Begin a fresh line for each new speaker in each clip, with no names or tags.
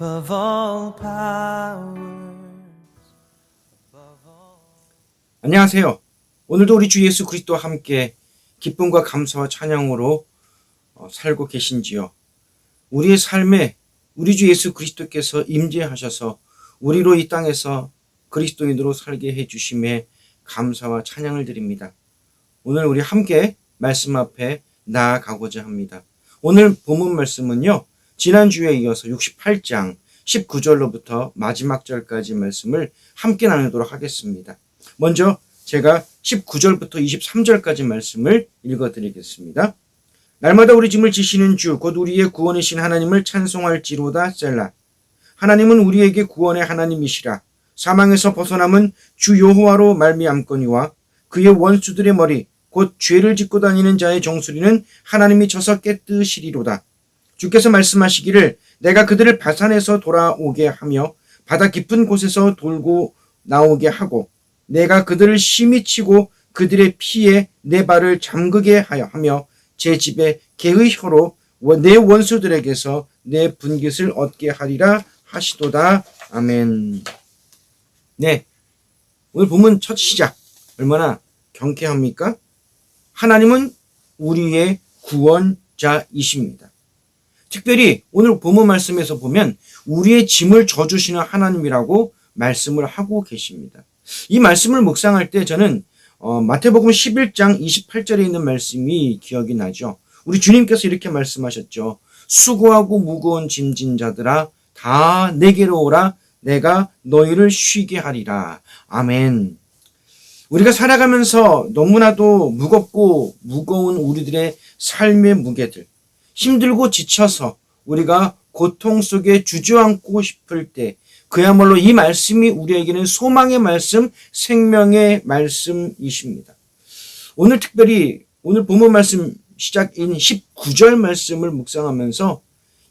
above all powers.
안녕하세요. 오늘도 우리 주 예수 그리스도와 함께 기쁨과 감사와 찬양으로 살고 계신지요. 우리의 삶에 우리 주 예수 그리스도께서 임재하셔서 우리로 이 땅에서 그리스도인으로 살게 해주심에 감사와 찬양을 드립니다. 오늘 우리 함께 말씀 앞에 나아가고자 합니다. 오늘 본문 말씀은요, 지난주에 이어서 68장 19절로부터 마지막 절까지 말씀을 함께 나누도록 하겠습니다. 먼저 제가 19절부터 23절까지 말씀을 읽어드리겠습니다. 날마다 우리 짐을 지시는 주 곧 우리의 구원이신 하나님을 찬송할지로다 셀라. 하나님은 우리에게 구원의 하나님이시라. 사망에서 벗어남은 주 여호와로 말미암거니와 그의 원수들의 머리 곧 죄를 짓고 다니는 자의 정수리는 하나님이 쳐서 깨뜨시리로다. 주께서 말씀하시기를 내가 그들을 바산에서 돌아오게 하며 바다 깊은 곳에서 돌고 나오게 하고 내가 그들을 심히 치고 그들의 피에 내 발을 잠그게 하며 제 집에 개의 혀로 내 원수들에게서 내 분깃을 얻게 하리라 하시도다. 아멘. 네, 오늘 본문 첫 시작 얼마나 경쾌합니까? 하나님은 우리의 구원자이십니다. 특별히 오늘 본문 말씀에서 보면 우리의 짐을 져주시는 하나님이라고 말씀을 하고 계십니다. 이 말씀을 묵상할 때 저는 마태복음 11장 28절에 있는 말씀이 기억이 나죠. 우리 주님께서 이렇게 말씀하셨죠. 수고하고 무거운 짐진 자들아 다 내게로 오라. 내가 너희를 쉬게 하리라. 아멘. 우리가 살아가면서 너무나도 무겁고 무거운 우리들의 삶의 무게들, 힘들고 지쳐서 우리가 고통 속에 주저앉고 싶을 때 그야말로 이 말씀이 우리에게는 소망의 말씀, 생명의 말씀이십니다. 오늘 특별히 오늘 본문 말씀 시작인 19절 말씀을 묵상하면서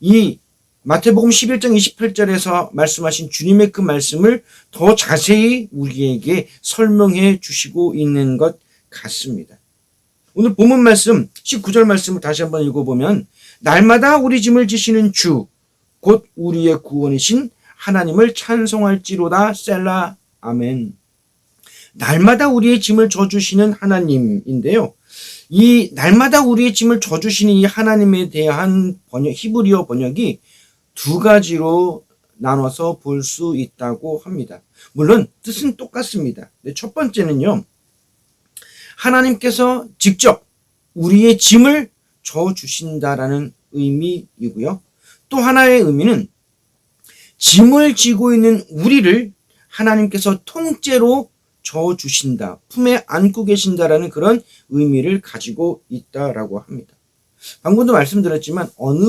이 마태복음 11장 28절에서 말씀하신 주님의 그 말씀을 더 자세히 우리에게 설명해 주시고 있는 것 같습니다. 오늘 본문 말씀 19절 말씀을 다시 한번 읽어보면 날마다 우리 짐을 지시는 주 곧 우리의 구원이신 하나님을 찬송할지로다 셀라. 아멘. 날마다 우리의 짐을 져주시는 하나님인데요. 이 날마다 우리의 짐을 져주시는 이 하나님에 대한 히브리어 번역이 두 가지로 나눠서 볼 수 있다고 합니다. 물론 뜻은 똑같습니다. 첫 번째는요, 하나님께서 직접 우리의 짐을 져주신다라는 의미이고요. 또 하나의 의미는 짐을 지고 있는 우리를 하나님께서 통째로 져주신다, 품에 안고 계신다라는 그런 의미를 가지고 있다라고 합니다. 방금도 말씀드렸지만 어느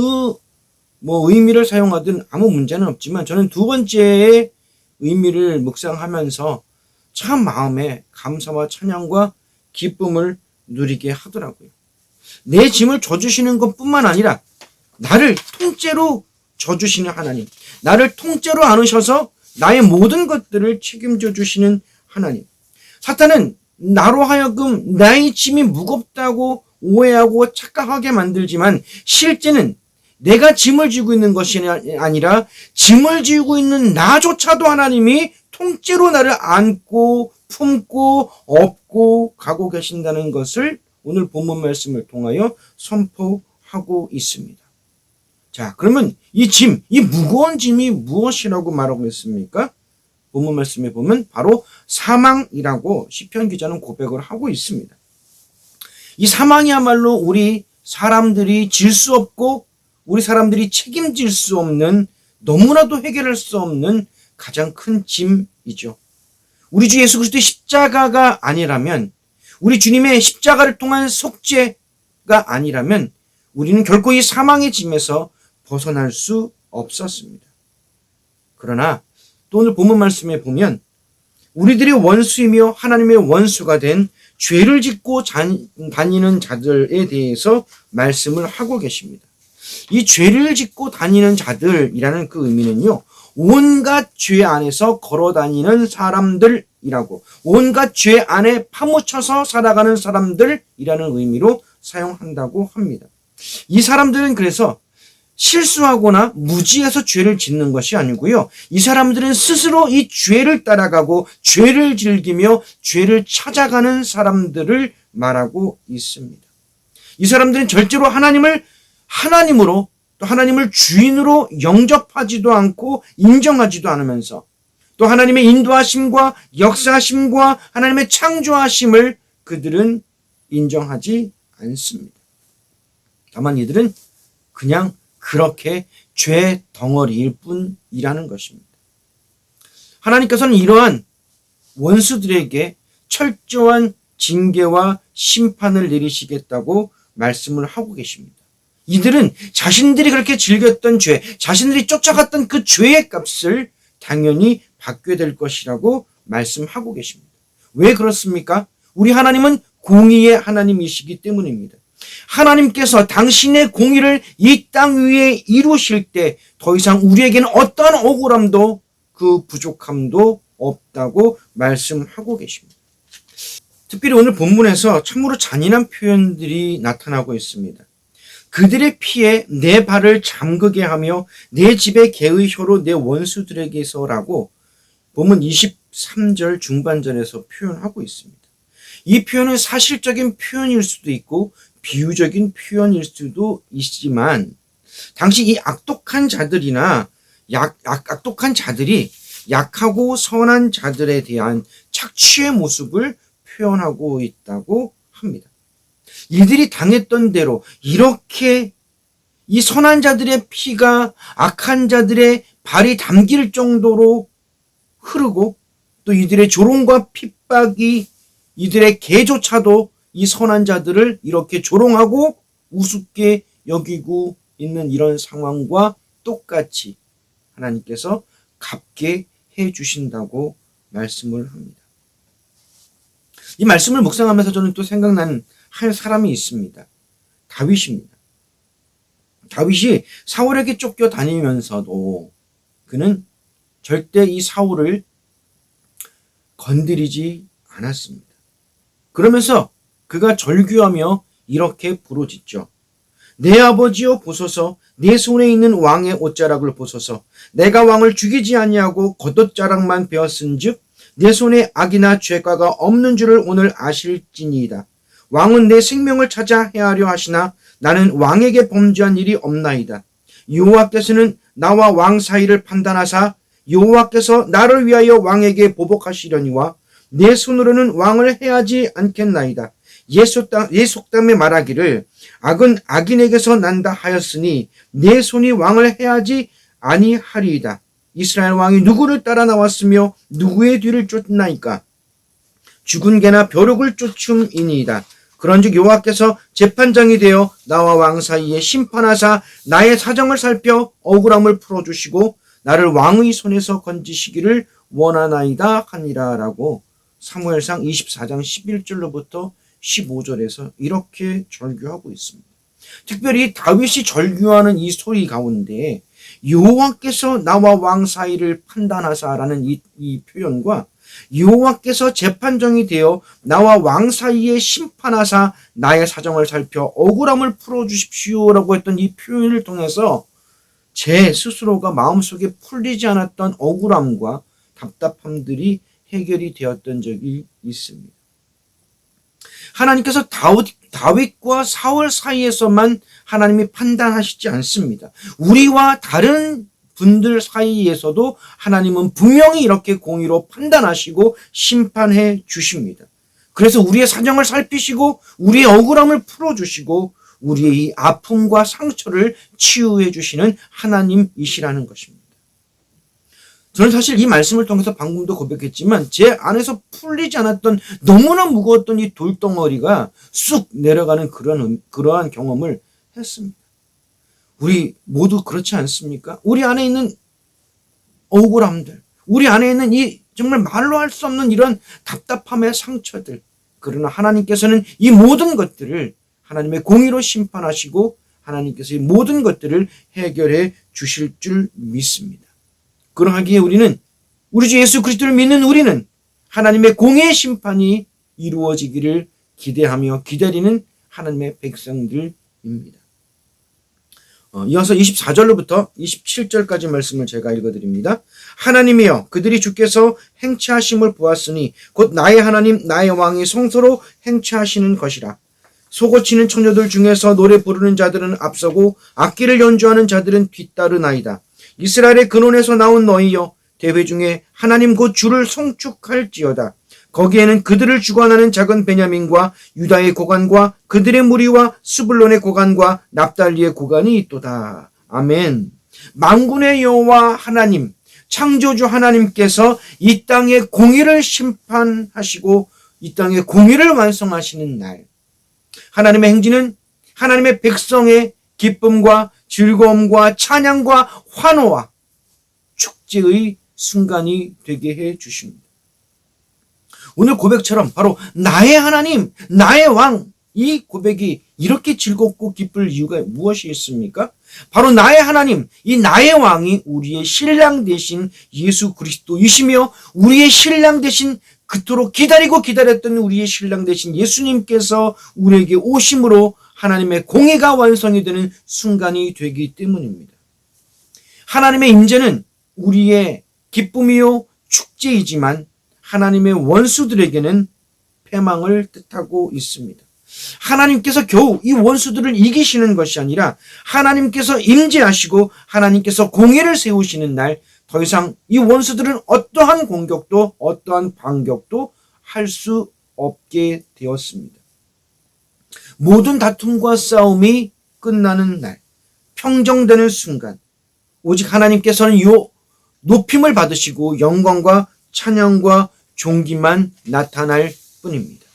의미를 사용하든 아무 문제는 없지만 저는 두 번째의 의미를 묵상하면서 참 마음에 감사와 찬양과 기쁨을 누리게 하더라고요. 내 짐을 져주시는 것뿐만 아니라 나를 통째로 져주시는 하나님, 나를 통째로 안으셔서 나의 모든 것들을 책임져 주시는 하나님. 사탄은 나로 하여금 나의 짐이 무겁다고 오해하고 착각하게 만들지만 실제는 내가 짐을 지고 있는 것이 아니라 짐을 지고 있는 나조차도 하나님이 통째로 나를 안고 품고 업고 가고 계신다는 것을 오늘 본문 말씀을 통하여 선포하고 있습니다. 자, 그러면 이 무거운 짐이 무엇이라고 말하고 있습니까? 본문 말씀에 보면 바로 사망이라고 시편 기자는 고백을 하고 있습니다. 이 사망이야말로 우리 사람들이 질 수 없고 우리 사람들이 책임질 수 없는, 너무나도 해결할 수 없는 가장 큰 짐이죠. 우리 주 예수 그리스도의 십자가가 아니라면, 우리 주님의 십자가를 통한 속죄가 아니라면 우리는 결코 이 사망의 짐에서 벗어날 수 없었습니다. 그러나 또 오늘 본문 말씀에 보면 우리들의 원수이며 하나님의 원수가 된 죄를 짓고 다니는 자들에 대해서 말씀을 하고 계십니다. 이 죄를 짓고 다니는 자들이라는 그 의미는요, 온갖 죄 안에서 걸어 다니는 사람들이라고, 온갖 죄 안에 파묻혀서 살아가는 사람들이라는 의미로 사용한다고 합니다. 이 사람들은 그래서 실수하거나 무지해서 죄를 짓는 것이 아니고요. 이 사람들은 스스로 이 죄를 따라가고 죄를 즐기며 죄를 찾아가는 사람들을 말하고 있습니다. 이 사람들은 절대로 하나님을 하나님으로 또 하나님을 주인으로 영접하지도 않고 인정하지도 않으면서 또 하나님의 인도하심과 역사하심과 하나님의 창조하심을 그들은 인정하지 않습니다. 다만 이들은 그냥 그렇게 죄 덩어리일 뿐이라는 것입니다. 하나님께서는 이러한 원수들에게 철저한 징계와 심판을 내리시겠다고 말씀을 하고 계십니다. 이들은 자신들이 그렇게 즐겼던 죄, 자신들이 쫓아갔던 그 죄의 값을 당연히 받게 될 것이라고 말씀하고 계십니다. 왜 그렇습니까? 우리 하나님은 공의의 하나님이시기 때문입니다. 하나님께서 당신의 공의를 이 땅 위에 이루실 때 더 이상 우리에게는 어떠한 억울함도 그 부족함도 없다고 말씀하고 계십니다. 특별히 오늘 본문에서 참으로 잔인한 표현들이 나타나고 있습니다. 그들의 피에 내 발을 잠그게 하며 내 집의 개의 혀로 내 원수들에게서라고 본문 23절 중반절에서 표현하고 있습니다. 이 표현은 사실적인 표현일 수도 있고 비유적인 표현일 수도 있지만 당시 이 악독한 자들이나 악독한 자들이 약하고 선한 자들에 대한 착취의 모습을 표현하고 있다고 합니다. 이들이 당했던 대로 이렇게 이 선한 자들의 피가 악한 자들의 발이 담길 정도로 흐르고 또 이들의 조롱과 핍박이 이들의 개조차도 이 선한 자들을 이렇게 조롱하고 우습게 여기고 있는 이런 상황과 똑같이 하나님께서 갚게 해 주신다고 말씀을 합니다. 이 말씀을 묵상하면서 저는 또 생각나는 한 사람이 있습니다. 다윗입니다. 다윗이 사울에게 쫓겨 다니면서도 그는 절대 이 사울을 건드리지 않았습니다. 그러면서 그가 절규하며 이렇게 부르짖죠. 내 아버지여 보소서, 내 손에 있는 왕의 옷자락을 보소서. 내가 왕을 죽이지 아니하고 겉옷자락만 베었은즉 내 손에 악이나 죄가가 없는 줄을 오늘 아실지니이다. 왕은 내 생명을 찾아 해하려 하시나 나는 왕에게 범죄한 일이 없나이다. 여호와께서는 나와 왕 사이를 판단하사 여호와께서 나를 위하여 왕에게 보복하시려니와 내 손으로는 왕을 해하지 않겠나이다. 예속담에 말하기를 악은 악인에게서 난다 하였으니 내 손이 왕을 해하지 아니하리이다. 이스라엘 왕이 누구를 따라 나왔으며 누구의 뒤를 쫓나이까? 죽은 개나 벼룩을 쫓음이니이다. 그런즉 여호와께서 재판장이 되어 나와 왕 사이에 심판하사 나의 사정을 살펴 억울함을 풀어주시고 나를 왕의 손에서 건지시기를 원하나이다 하니라라고 사무엘상 24장 11절로부터 15절에서 이렇게 절규하고 있습니다. 특별히 다윗이 절규하는 이 소리 가운데 여호와께서 나와 왕 사이를 판단하사라는 이 표현과 여호와께서 재판정이 되어 나와 왕 사이에 심판하사 나의 사정을 살펴 억울함을 풀어주십시오라고 했던 이 표현을 통해서 제 스스로가 마음속에 풀리지 않았던 억울함과 답답함들이 해결이 되었던 적이 있습니다. 하나님께서 다윗과 사울 사이에서만 하나님이 판단하시지 않습니다. 우리와 다른 분들 사이에서도 하나님은 분명히 이렇게 공의로 판단하시고 심판해 주십니다. 그래서 우리의 사정을 살피시고 우리의 억울함을 풀어주시고 우리의 이 아픔과 상처를 치유해 주시는 하나님이시라는 것입니다. 저는 사실 이 말씀을 통해서 방금도 고백했지만 제 안에서 풀리지 않았던 너무나 무거웠던 이 돌덩어리가 쑥 내려가는 그러한 경험을 했습니다. 우리 모두 그렇지 않습니까? 우리 안에 있는 억울함들, 우리 안에 있는 이 정말 말로 할 수 없는 이런 답답함의 상처들, 그러나 하나님께서는 이 모든 것들을 하나님의 공의로 심판하시고 하나님께서 이 모든 것들을 해결해 주실 줄 믿습니다. 그러하기에 우리는 우리 주 예수 그리스도를 믿는 우리는 하나님의 공의의 심판이 이루어지기를 기대하며 기다리는 하나님의 백성들입니다. 이어서 24절로부터 27절까지 말씀을 제가 읽어드립니다. 하나님이여 그들이 주께서 행치하심을 보았으니 곧 나의 하나님 나의 왕이 성소로 행치하시는 것이라. 소고치는 처녀들 중에서 노래 부르는 자들은 앞서고 악기를 연주하는 자들은 뒤따르나이다. 이스라엘의 근원에서 나온 너희여 대회 중에 하나님 곧 주를 송축할지어다. 거기에는 그들을 주관하는 작은 베냐민과 유다의 고관과 그들의 무리와 스불론의 고관과 납달리의 고관이 있도다. 아멘. 만군의 여호와 하나님, 창조주 하나님께서 이 땅의 공의를 심판하시고 이 땅의 공의를 완성하시는 날, 하나님의 행진은 하나님의 백성의 기쁨과 즐거움과 찬양과 환호와 축제의 순간이 되게 해 주십니다. 오늘 고백처럼 바로 나의 하나님, 나의 왕, 이 고백이 이렇게 즐겁고 기쁠 이유가 무엇이 있습니까? 바로 나의 하나님, 이 나의 왕이 우리의 신랑 되신 예수 그리스도이시며 우리의 신랑 되신 그토록 기다리고 기다렸던 우리의 신랑 되신 예수님께서 우리에게 오심으로 하나님의 공의가 완성이 되는 순간이 되기 때문입니다. 하나님의 임재는 우리의 기쁨이요 축제이지만 하나님의 원수들에게는 패망을 뜻하고 있습니다. 하나님께서 겨우 이 원수들을 이기시는 것이 아니라 하나님께서 임재하시고 하나님께서 공의를 세우시는 날 더 이상 이 원수들은 어떠한 공격도 어떠한 반격도 할 수 없게 되었습니다. 모든 다툼과 싸움이 끝나는 날, 평정되는 순간, 오직 하나님께서는 높임을 받으시고 영광과 찬양과 존귀만 나타날 뿐입니다.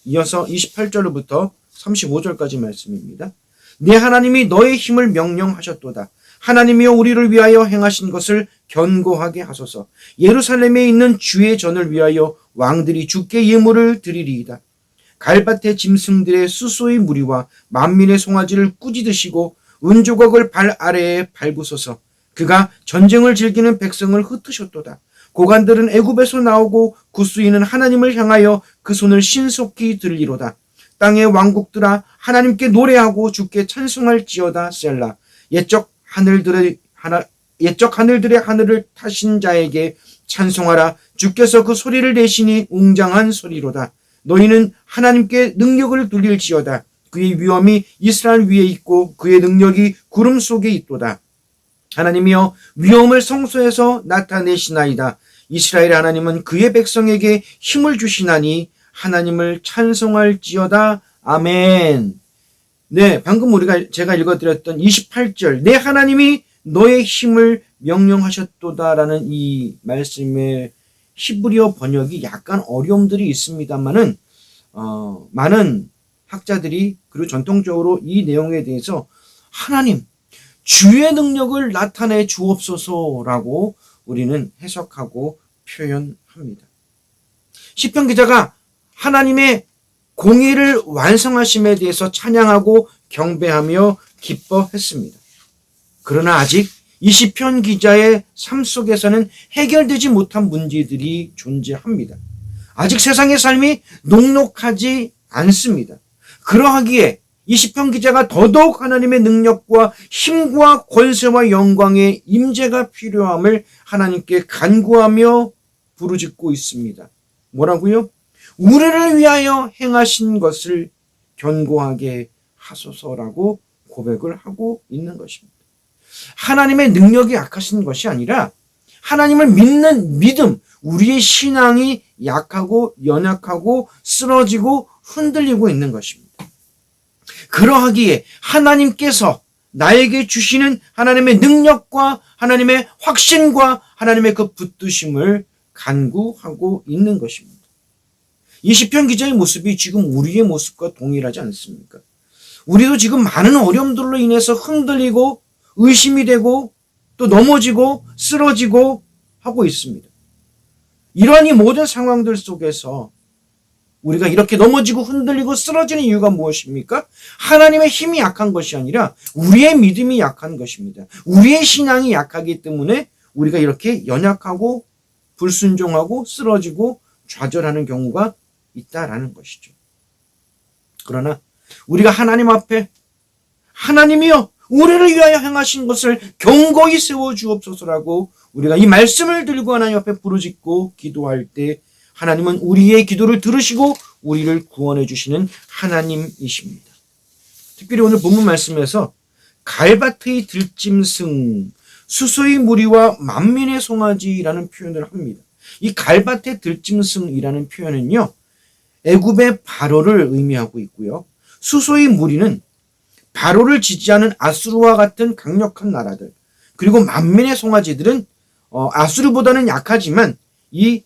이어서 28절로부터 35절까지 말씀입니다. 내 하나님이 너의 힘을 명령하셨도다. 하나님이여 우리를 위하여 행하신 것을 견고하게 하소서. 예루살렘에 있는 주의 전을 위하여 왕들이 주께 예물을 드리리이다. 갈밭의 짐승들의 수소의 무리와 만민의 송아지를 꾸짖으시고 은조각을 발 아래에 밟으소서. 그가 전쟁을 즐기는 백성을 흩으셨도다. 고관들은 애굽에서 나오고 구스이는 하나님을 향하여 그 손을 신속히 들리로다. 땅의 왕국들아 하나님께 노래하고 주께 찬송할지어다. 셀라. 옛적 하늘들의 하늘을 타신 자에게 찬송하라. 주께서 그 소리를 내시니 웅장한 소리로다. 너희는 하나님께 능력을 돌릴지어다. 그의 위엄이 이스라엘 위에 있고 그의 능력이 구름 속에 있도다. 하나님이여 위엄을 성소에서 나타내시나이다. 이스라엘 하나님은 그의 백성에게 힘을 주시나니 하나님을 찬송할지어다. 아멘. 네, 방금 제가 읽어드렸던 28절 내 하나님이 너의 힘을 명령하셨도다라는 이 말씀의 히브리어 번역이 약간 어려움들이 있습니다만은 많은 학자들이 그리고 전통적으로 이 내용에 대해서 하나님 주의 능력을 나타내 주옵소서라고 우리는 해석하고 표현합니다. 시편 기자가 하나님의 공의를 완성하심에 대해서 찬양하고 경배하며 기뻐했습니다. 그러나 아직 이 시편 기자의 삶 속에서는 해결되지 못한 문제들이 존재합니다. 아직 세상의 삶이 녹록하지 않습니다. 그러하기에 이 시편 기자가 더더욱 하나님의 능력과 힘과 권세와 영광의 임재가 필요함을 하나님께 간구하며 부르짖고 있습니다. 뭐라고요? 우리를 위하여 행하신 것을 견고하게 하소서라고 고백을 하고 있는 것입니다. 하나님의 능력이 약하신 것이 아니라 하나님을 믿는 믿음, 우리의 신앙이 약하고 연약하고 쓰러지고 흔들리고 있는 것입니다. 그러하기에 하나님께서 나에게 주시는 하나님의 능력과 하나님의 확신과 하나님의 그 붙드심을 간구하고 있는 것입니다. 이 시편 기자의 모습이 지금 우리의 모습과 동일하지 않습니까? 우리도 지금 많은 어려움들로 인해서 흔들리고 의심이 되고 또 넘어지고 쓰러지고 하고 있습니다. 이러한 이 모든 상황들 속에서 우리가 이렇게 넘어지고 흔들리고 쓰러지는 이유가 무엇입니까? 하나님의 힘이 약한 것이 아니라 우리의 믿음이 약한 것입니다. 우리의 신앙이 약하기 때문에 우리가 이렇게 연약하고 불순종하고 쓰러지고 좌절하는 경우가 있다라는 것이죠. 그러나 우리가 하나님 앞에 하나님이여 우리를 위하여 행하신 것을 견고히 세워주옵소서라고 우리가 이 말씀을 들고 하나님 앞에 부르짖고 기도할 때 하나님은 우리의 기도를 들으시고 우리를 구원해 주시는 하나님이십니다. 특별히 오늘 본문 말씀에서 갈밭의 들짐승, 수소의 무리와 만민의 송아지라는 표현을 합니다. 이 갈밭의 들짐승이라는 표현은요, 애굽의 바로를 의미하고 있고요. 수소의 무리는 바로를 지지하는 아수르와 같은 강력한 나라들, 그리고 만민의 송아지들은 아수르보다는 약하지만 이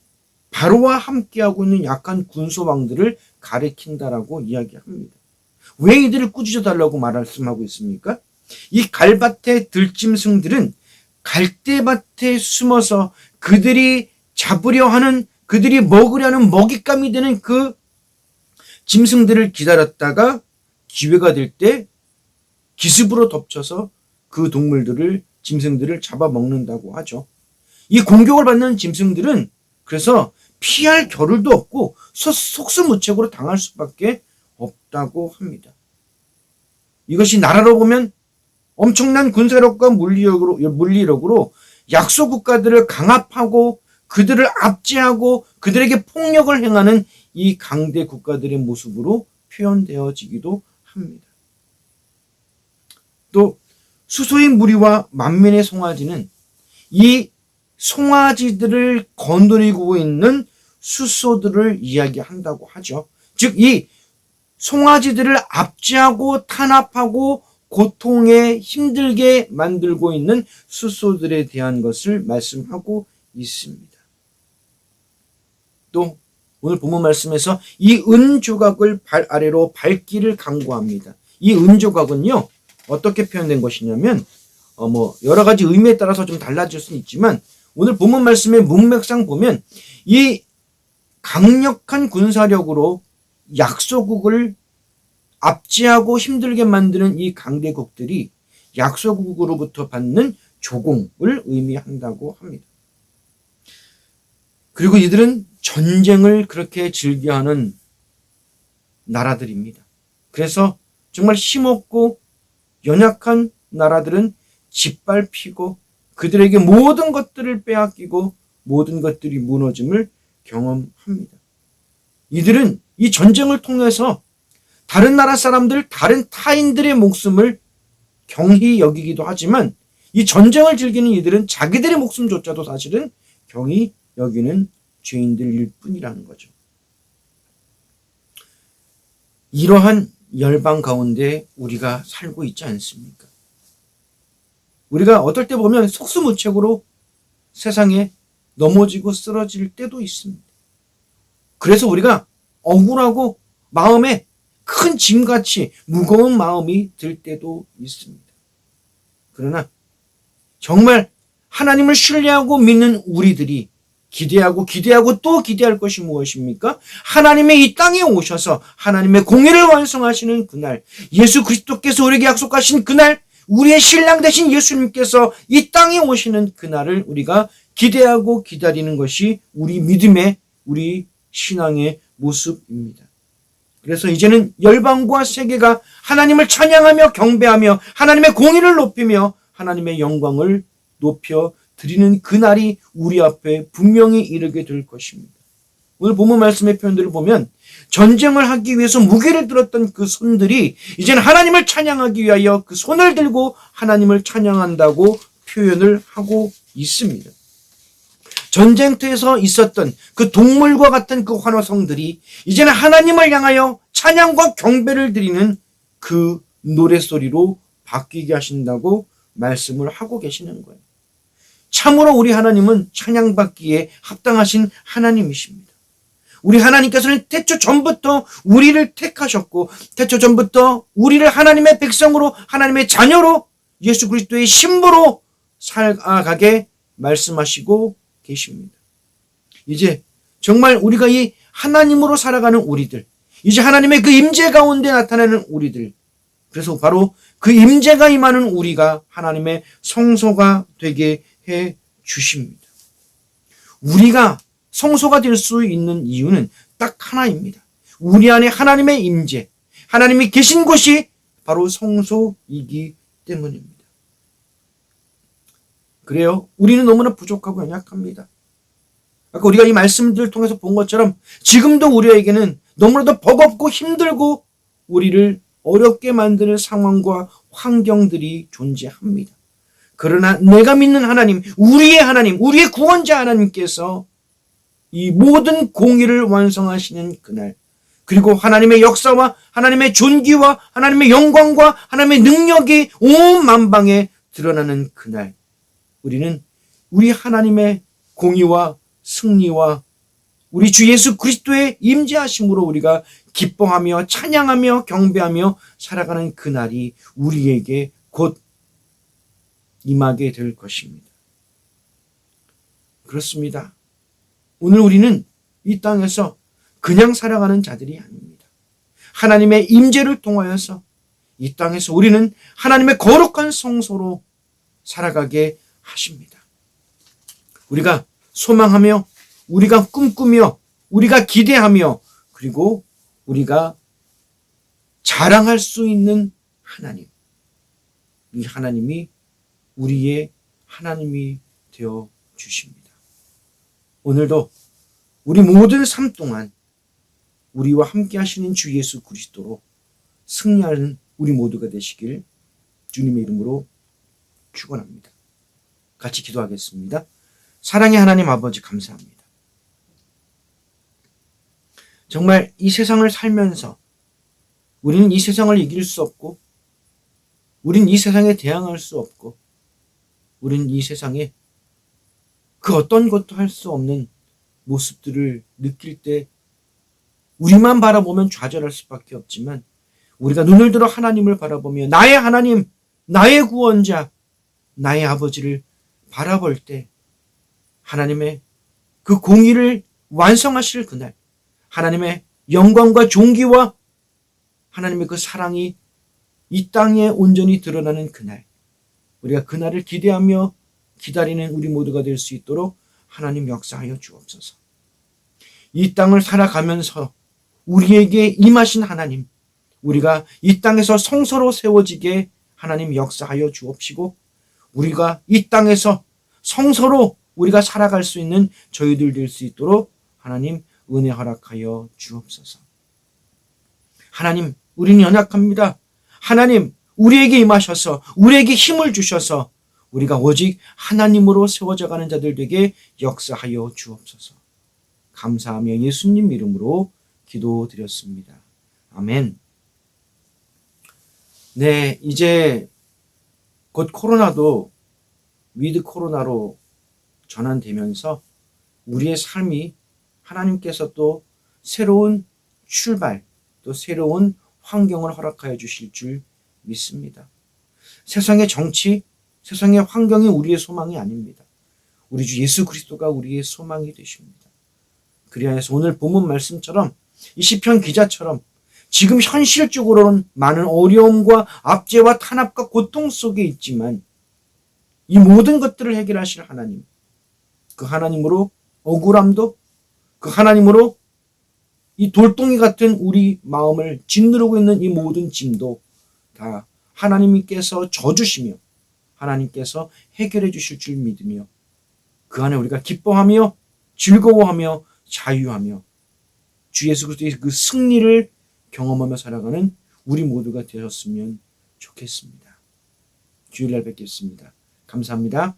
바로와 함께하고 있는 약한 군소왕들을 가리킨다라고 이야기합니다. 왜 이들을 꾸짖어달라고 말씀하고 있습니까? 이 갈밭의 들짐승들은 갈대밭에 숨어서 그들이 잡으려 하는, 그들이 먹으려 하는 먹잇감이 되는 그 짐승들을 기다렸다가 기회가 될 때 기습으로 덮쳐서 그 동물들을, 짐승들을 잡아먹는다고 하죠. 이 공격을 받는 짐승들은 그래서 피할 겨를도 없고 속수무책으로 당할 수밖에 없다고 합니다. 이것이 나라로 보면 엄청난 군사력과 물리력으로 약소 국가들을 강압하고 그들을 압제하고 그들에게 폭력을 행하는 이 강대 국가들의 모습으로 표현되어지기도 합니다. 또 수소의 무리와 만민의 송아지는 이 송아지들을 거느리고 있는 수소들을 이야기한다고 하죠. 즉 이 송아지들을 압제하고 탄압하고 고통에 힘들게 만들고 있는 수소들에 대한 것을 말씀하고 있습니다. 또 오늘 본문 말씀에서 이 은조각을 발 아래로 밟기를 강구합니다. 이 은조각은요, 어떻게 표현된 것이냐면 여러 가지 의미에 따라서 좀 달라질 수는 있지만 오늘 본문 말씀의 문맥상 보면 이 강력한 군사력으로 약소국을 압제하고 힘들게 만드는 이 강대국들이 약소국으로부터 받는 조공을 의미한다고 합니다. 그리고 이들은 전쟁을 그렇게 즐겨하는 나라들입니다. 그래서 정말 힘없고 연약한 나라들은 짓밟히고 그들에게 모든 것들을 빼앗기고 모든 것들이 무너짐을 경험합니다. 이들은 이 전쟁을 통해서 다른 나라 사람들, 다른 타인들의 목숨을 경히 여기기도 하지만 이 전쟁을 즐기는 이들은 자기들의 목숨조차도 사실은 경히 여기는 죄인들일 뿐이라는 거죠. 이러한 열방 가운데 우리가 살고 있지 않습니까? 우리가 어떨 때 보면 속수무책으로 세상에 넘어지고 쓰러질 때도 있습니다. 그래서 우리가 억울하고 마음에 큰 짐같이 무거운 마음이 들 때도 있습니다. 그러나 정말 하나님을 신뢰하고 믿는 우리들이 기대하고 또 기대할 것이 무엇입니까? 하나님의 이 땅에 오셔서 하나님의 공의를 완성하시는 그날, 예수 그리스도께서 우리에게 약속하신 그날, 우리의 신랑 되신 예수님께서 이 땅에 오시는 그날을 우리가 기대하고 기다리는 것이 우리 믿음의, 우리 신앙의 모습입니다. 그래서 이제는 열방과 세계가 하나님을 찬양하며 경배하며 하나님의 공의를 높이며 하나님의 영광을 높여 드리는 그날이 우리 앞에 분명히 이르게 될 것입니다. 오늘 본문 말씀의 표현들을 보면 전쟁을 하기 위해서 무게를 들었던 그 손들이 이제는 하나님을 찬양하기 위하여 그 손을 들고 하나님을 찬양한다고 표현을 하고 있습니다. 전쟁터에서 있었던 그 동물과 같은 그 환호성들이 이제는 하나님을 향하여 찬양과 경배를 드리는 그 노랫소리로 바뀌게 하신다고 말씀을 하고 계시는 거예요. 참으로 우리 하나님은 찬양받기에 합당하신 하나님이십니다. 우리 하나님께서는 태초 전부터 우리를 택하셨고 태초 전부터 우리를 하나님의 백성으로 하나님의 자녀로 예수 그리스도의 신부로 살아가게 말씀하시고 계십니다. 이제 정말 우리가 이 하나님으로 살아가는 우리들, 이제 하나님의 그 임재 가운데 나타나는 우리들, 그래서 바로 그 임재가 임하는 우리가 하나님의 성소가 되게 해 주십니다. 우리가 성소가 될 수 있는 이유는 딱 하나입니다. 우리 안에 하나님의 임재, 하나님이 계신 곳이 바로 성소이기 때문입니다. 그래요. 우리는 너무나 부족하고 연약합니다. 아까 우리가 이 말씀들을 통해서 본 것처럼 지금도 우리에게는 너무나도 버겁고 힘들고 우리를 어렵게 만드는 상황과 환경들이 존재합니다. 그러나 내가 믿는 하나님, 우리의 구원자 하나님께서 이 모든 공의를 완성하시는 그날, 그리고 하나님의 역사와 하나님의 존귀와 하나님의 영광과 하나님의 능력이 온 만방에 드러나는 그날, 우리는 우리 하나님의 공의와 승리와 우리 주 예수 그리스도의 임재하심으로 우리가 기뻐하며 찬양하며 경배하며 살아가는 그날이 우리에게 곧 임하게 될 것입니다. 그렇습니다. 오늘 우리는 이 땅에서 그냥 살아가는 자들이 아닙니다. 하나님의 임재를 통하여서 이 땅에서 우리는 하나님의 거룩한 성소로 살아가게 하십니다. 우리가 소망하며 우리가 꿈꾸며 우리가 기대하며 그리고 우리가 자랑할 수 있는 하나님, 이 하나님이 우리의 하나님이 되어 주십니다. 오늘도 우리 모든 삶 동안 우리와 함께 하시는 주 예수 그리스도로 승리하는 우리 모두가 되시길 주님의 이름으로 축원합니다. 같이 기도하겠습니다. 사랑의 하나님 아버지 감사합니다. 정말 이 세상을 살면서 우리는 이 세상을 이길 수 없고 우린 이 세상에 대항할 수 없고 우린 이 세상에 그 어떤 것도 할 수 없는 모습들을 느낄 때 우리만 바라보면 좌절할 수밖에 없지만 우리가 눈을 들어 하나님을 바라보며 나의 하나님, 나의 구원자, 나의 아버지를 바라볼 때 하나님의 그 공의를 완성하실 그날, 하나님의 영광과 존귀와 하나님의 그 사랑이 이 땅에 온전히 드러나는 그날, 우리가 그날을 기대하며 기다리는 우리 모두가 될 수 있도록 하나님 역사하여 주옵소서. 이 땅을 살아가면서 우리에게 임하신 하나님, 우리가 이 땅에서 성소로 세워지게 하나님 역사하여 주옵시고 우리가 이 땅에서 성소로 우리가 살아갈 수 있는 저희들 될 수 있도록 하나님 은혜 허락하여 주옵소서. 하나님, 우리는 연약합니다. 하나님, 우리에게 임하셔서 우리에게 힘을 주셔서 우리가 오직 하나님으로 세워져 가는 자들 되게 역사하여 주옵소서. 감사하며 예수님 이름으로 기도드렸습니다. 아멘. 네, 이제 곧 코로나도 위드 코로나로 전환되면서 우리의 삶이 하나님께서 또 새로운 출발, 또 새로운 환경을 허락하여 주실 줄 믿습니다. 세상의 정치, 세상의 환경이 우리의 소망이 아닙니다. 우리 주 예수 그리스도가 우리의 소망이 되십니다. 그리하여서 오늘 본문 말씀처럼 이 시편 기자처럼 지금 현실적으로는 많은 어려움과 압제와 탄압과 고통 속에 있지만 이 모든 것들을 해결하실 하나님, 그 하나님으로 억울함도, 그 하나님으로 이 돌덩이 같은 우리 마음을 짓누르고 있는 이 모든 짐도 다 하나님께서 져주시며 하나님께서 해결해 주실 줄 믿으며 그 안에 우리가 기뻐하며 즐거워하며 자유하며 주 예수 그리스도의 그 승리를 경험하며 살아가는 우리 모두가 되었으면 좋겠습니다. 주일날 뵙겠습니다. 감사합니다.